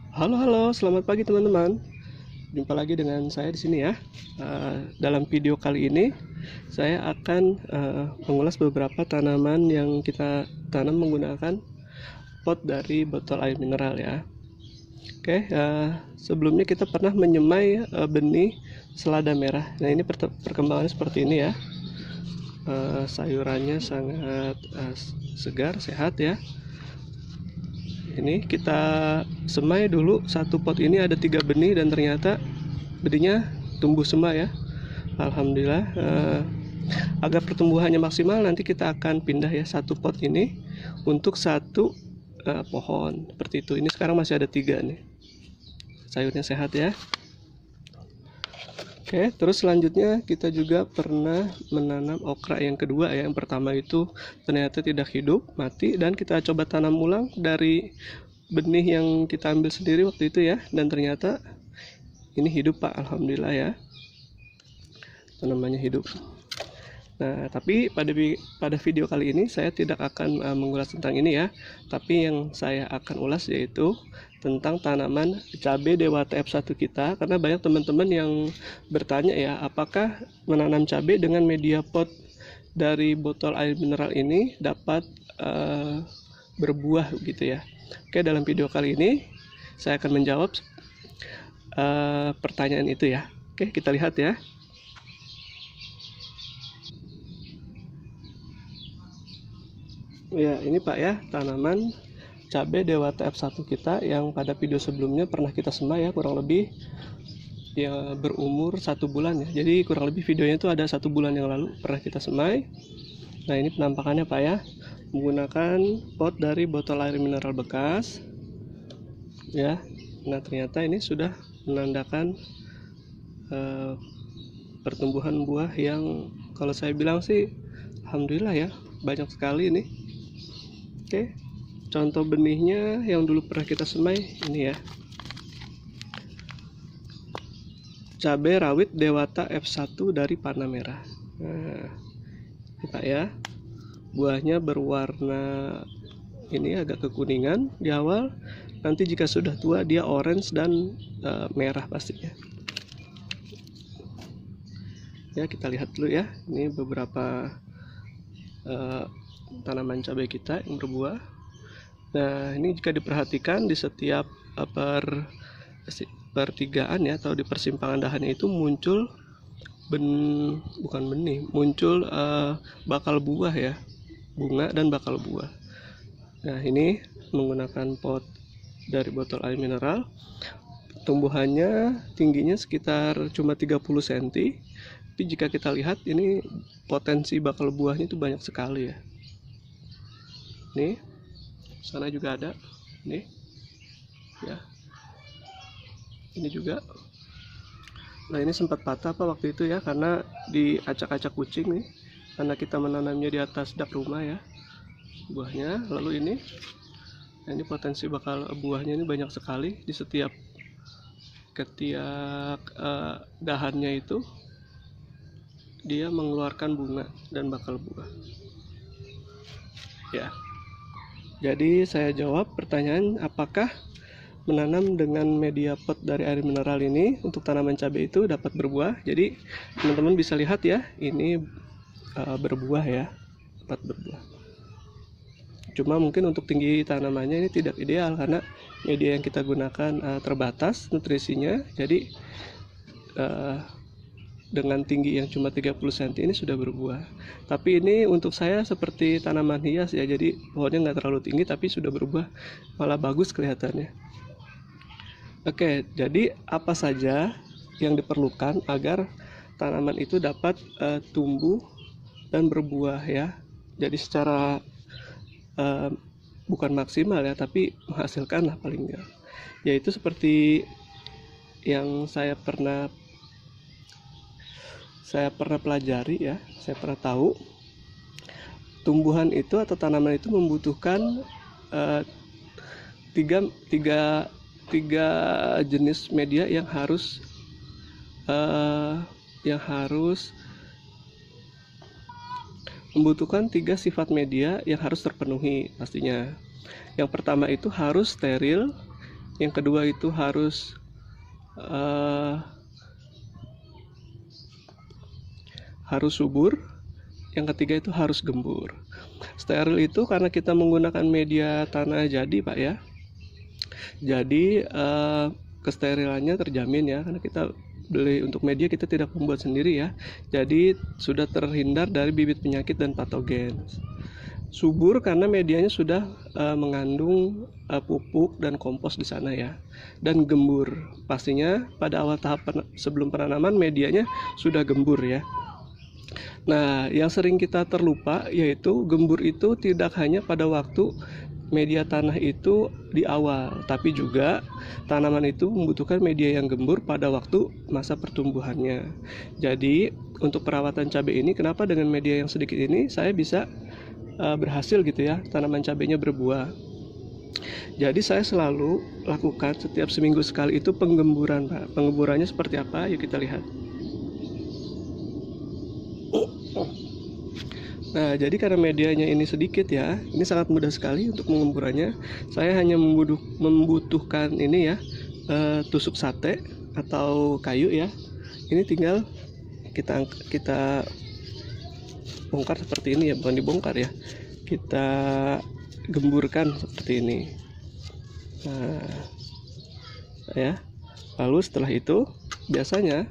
Halo, halo, selamat pagi teman-teman. Jumpa lagi dengan saya di sini ya. Dalam video kali ini, saya akan mengulas beberapa tanaman yang kita tanam menggunakan pot dari botol air mineral ya. Oke, sebelumnya kita pernah menyemai benih selada merah. Nah, ini perkembangannya seperti ini ya. Sayurannya sangat segar, sehat ya. Ini kita semai dulu, satu pot ini ada 3 benih dan ternyata benihnya tumbuh semua ya. Alhamdulillah. Agar pertumbuhannya maksimal, nanti kita akan pindah ya satu pot ini untuk satu pohon seperti itu. Ini sekarang masih ada 3 nih, sayurnya sehat ya. Oke, terus selanjutnya kita juga pernah menanam okra yang kedua ya. Yang pertama itu ternyata tidak hidup, mati, dan kita coba tanam ulang dari benih yang kita ambil sendiri waktu itu ya, dan ternyata ini hidup Pak, alhamdulillah ya, tanamannya hidup. Nah, tapi pada video kali ini saya tidak akan mengulas tentang ini ya, tapi yang saya akan ulas yaitu tentang tanaman cabai Dewata F1 kita, karena banyak teman-teman yang bertanya ya, apakah menanam cabai dengan media pot dari botol air mineral ini dapat berbuah gitu ya. Oke, dalam video kali ini saya akan menjawab pertanyaan itu ya. Oke, kita lihat ya. Ya, ini Pak ya, tanaman cabai Dewata F1 kita yang pada video sebelumnya pernah kita semai ya, kurang lebih ya berumur 1 bulan ya. Jadi kurang lebih videonya itu ada 1 bulan yang lalu pernah kita semai. Nah, ini penampakannya Pak ya, menggunakan pot dari botol air mineral bekas ya. Nah, ternyata ini sudah menandakan pertumbuhan buah yang kalau saya bilang sih alhamdulillah ya, banyak sekali ini. Oke, contoh benihnya yang dulu pernah kita semai ini ya, cabai rawit Dewata F1 dari Panah Merah. Nah, ini Pak ya, buahnya berwarna ini agak kekuningan di awal, nanti jika sudah tua dia orange dan merah pastinya ya. Kita lihat dulu ya, ini beberapa tanaman cabai kita yang berbuah. Nah, ini jika diperhatikan di setiap pertigaan ya, atau di persimpangan dahannya itu muncul bukan benih, muncul bakal buah ya, bunga dan bakal buah. Nah, ini menggunakan pot dari botol air mineral. Tumbuhannya tingginya sekitar cuma 30 cm, tapi jika kita lihat ini potensi bakal buahnya itu banyak sekali ya. Nih, sana juga ada nih ya, ini juga. Nah, ini sempat patah Pak waktu itu ya, karena diacak-acak kucing nih, karena kita menanamnya di atas dak rumah ya buahnya. Lalu ini, nah ini potensi bakal buahnya ini banyak sekali di setiap dahannya itu dia mengeluarkan bunga dan bakal buah ya. Jadi saya jawab pertanyaan apakah menanam dengan media pot dari air mineral ini untuk tanaman cabai itu dapat berbuah. Jadi teman-teman bisa lihat ya, ini berbuah ya, dapat berbuah. Cuma mungkin untuk tinggi tanamannya ini tidak ideal karena media yang kita gunakan terbatas nutrisinya. Jadi dengan tinggi yang cuma 30 cm ini sudah berbuah. Tapi ini untuk saya seperti tanaman hias ya, jadi pohonnya nggak terlalu tinggi tapi sudah berbuah, malah bagus kelihatannya. Oke, jadi apa saja yang diperlukan agar tanaman itu dapat tumbuh dan berbuah ya. Jadi secara bukan maksimal ya, tapi menghasilkan lah paling nggak. Yaitu seperti yang saya pernah pelajari ya, saya pernah tahu tumbuhan itu atau tanaman itu membutuhkan tiga jenis media yang harus membutuhkan 3 sifat media yang harus terpenuhi pastinya. Yang pertama itu harus steril, yang kedua itu harus subur, yang ketiga itu harus gembur. Steril itu karena kita menggunakan media tanah jadi Pak ya, jadi kesterilannya terjamin ya, karena kita beli untuk media, kita tidak membuat sendiri ya, jadi sudah terhindar dari bibit penyakit dan patogen. Subur karena medianya sudah mengandung pupuk dan kompos di sana ya. Dan gembur, pastinya pada awal tahap sebelum penanaman medianya sudah gembur ya. Nah, yang sering kita terlupa yaitu gembur itu tidak hanya pada waktu media tanah itu di awal, tapi juga tanaman itu membutuhkan media yang gembur pada waktu masa pertumbuhannya. Jadi untuk perawatan cabai ini, kenapa dengan media yang sedikit ini saya bisa berhasil gitu ya, tanaman cabainya berbuah. Jadi saya selalu lakukan setiap seminggu sekali itu penggemburan Pak. Penggemburannya seperti apa? Yuk kita lihat. Nah, jadi karena medianya ini sedikit ya, ini sangat mudah sekali untuk mengemburannya. Saya hanya membutuhkan ini ya, tusuk sate atau kayu ya. Ini tinggal kita bongkar seperti ini ya, bukan dibongkar ya, kita gemburkan seperti ini. Nah ya, lalu setelah itu biasanya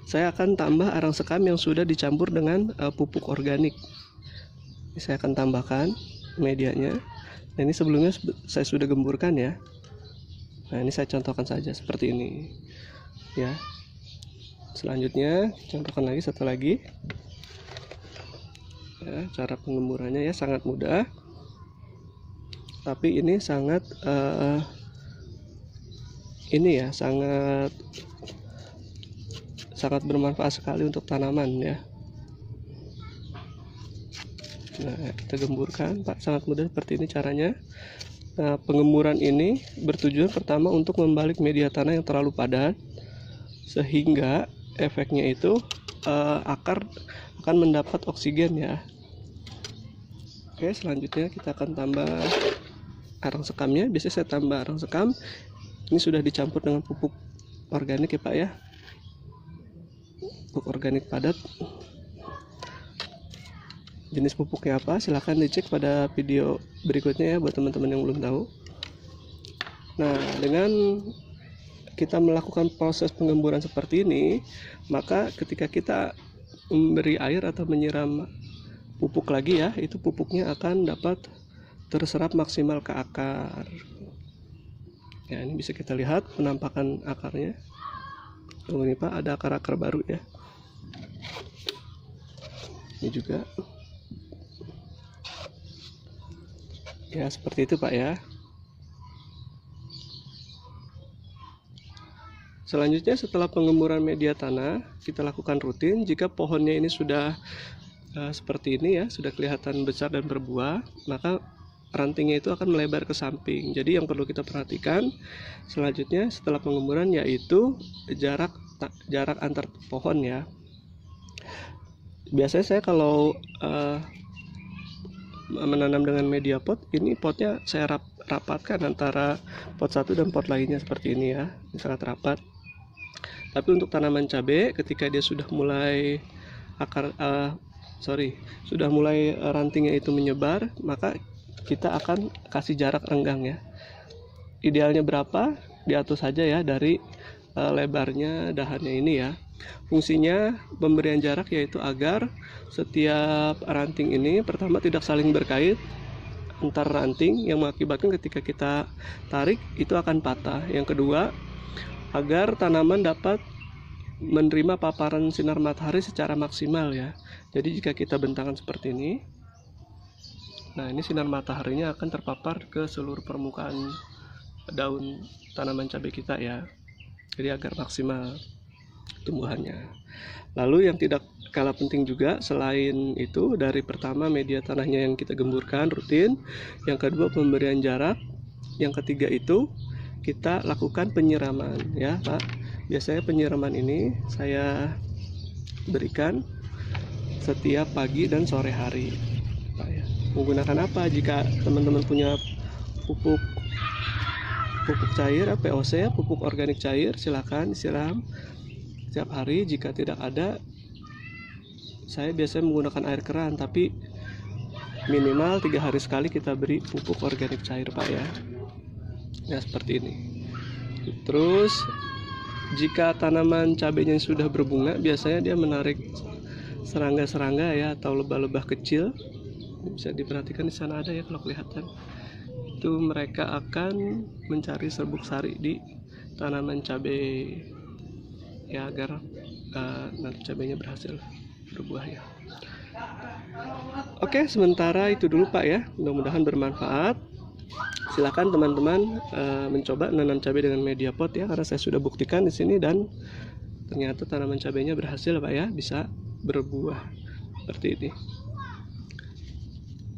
saya akan tambah arang sekam yang sudah dicampur dengan pupuk organik. Ini saya akan tambahkan medianya. Nah, ini sebelumnya saya sudah gemburkan ya. Nah, ini saya contohkan saja seperti ini ya. Selanjutnya contohkan lagi satu lagi ya. Cara penggemburannya ya sangat mudah, tapi ini sangat sangat bermanfaat sekali untuk tanaman ya. Nah, kita gemburkan Pak, sangat mudah seperti ini caranya. Nah, pengemburan ini bertujuan pertama untuk membalik media tanah yang terlalu padat, sehingga efeknya itu akar akan mendapat oksigen ya. Oke, selanjutnya kita akan tambah arang sekamnya. Biasanya saya tambah arang sekam. Ini sudah dicampur dengan pupuk organik ya Pak ya. Pupuk organik padat. Jenis pupuknya apa? Silahkan dicek pada video berikutnya ya buat teman-teman yang belum tahu. Nah, dengan kita melakukan proses penggemburan seperti ini, maka ketika kita memberi air atau menyiram pupuk lagi ya, itu pupuknya akan dapat terserap maksimal ke akar. Ya, ini bisa kita lihat penampakan akarnya. Oh, ini Pak, ada akar-akar baru ya. Ini juga. Ya, seperti itu Pak ya. Selanjutnya setelah pengemburan media tanah, kita lakukan rutin. Jika pohonnya ini sudah seperti ini ya, sudah kelihatan besar dan berbuah, maka rantingnya itu akan melebar ke samping. Jadi yang perlu kita perhatikan selanjutnya setelah pengemburan yaitu jarak antar pohon ya. Biasanya saya kalau menanam dengan media pot, ini potnya saya rapatkan antara pot satu dan pot lainnya seperti ini ya, ini sangat rapat. Tapi untuk tanaman cabai, ketika dia sudah mulai sudah mulai rantingnya itu menyebar, maka kita akan kasih jarak renggang ya. Idealnya berapa? Diatur saja ya dari lebarnya dahannya ini ya. Fungsinya pemberian jarak yaitu agar setiap ranting ini pertama tidak saling berkait antar ranting yang mengakibatkan ketika kita tarik itu akan patah. Yang kedua, agar tanaman dapat menerima paparan sinar matahari secara maksimal ya. Jadi jika kita bentangkan seperti ini, nah ini sinar mataharinya akan terpapar ke seluruh permukaan daun tanaman cabai kita ya. Jadi agar maksimal tumbuhannya. Lalu yang tidak kalah penting juga selain itu, dari pertama media tanahnya yang kita gemburkan rutin, yang kedua pemberian jarak, yang ketiga itu kita lakukan penyiraman ya Pak. Biasanya penyiraman ini saya berikan setiap pagi dan sore hari Pak ya. Menggunakan apa? Jika teman-teman punya pupuk pupuk cair, POC, pupuk organik cair, silakan disiram setiap hari. Jika tidak ada, saya biasanya menggunakan air keran, tapi minimal 3 hari sekali kita beri pupuk organik cair Pak ya. Ya seperti ini. Terus jika tanaman cabenya sudah berbunga, biasanya dia menarik serangga-serangga ya, atau lebah-lebah kecil. Bisa diperhatikan di sana ada ya kalau kelihatan. Itu mereka akan mencari serbuk sari di tanaman cabai ya, agar nanti cabainya berhasil berbuah ya. Oke, sementara itu dulu Pak ya. Mudah-mudahan bermanfaat. Silakan teman-teman mencoba nanam cabai dengan media pot ya, karena saya sudah buktikan di sini dan ternyata tanaman cabainya berhasil Pak ya, bisa berbuah seperti ini.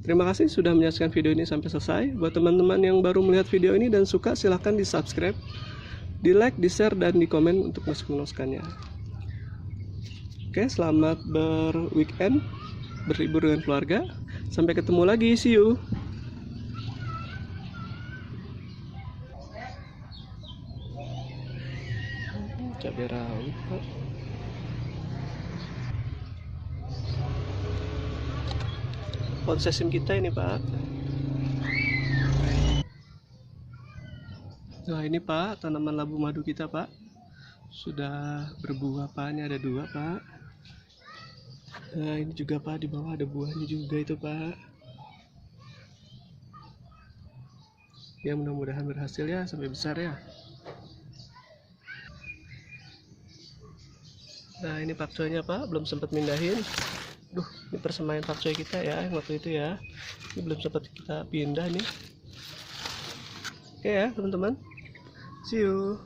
Terima kasih sudah menyaksikan video ini sampai selesai. Buat teman-teman yang baru melihat video ini dan suka, silahkan di subscribe, di like, di share, dan di komen untuk meneruskannya. Oke, selamat berweekend, berlibur dengan keluarga. Sampai ketemu lagi, see you. Cabai rawit Pak. Pohon sesim kita ini Pak. Nah ini Pak, tanaman labu madu kita Pak, sudah berbuah Pak. Ini ada 2 Pak. Nah ini juga Pak, di bawah ada buahnya juga itu Pak. Ya mudah-mudahan berhasil ya, sampai besar ya. Nah ini pakcoynya Pak, belum sempat mindahin. Ini persemaian pakcoy kita ya yang waktu itu ya. Ini belum sempat kita pindah nih. Oke ya teman-teman, see you.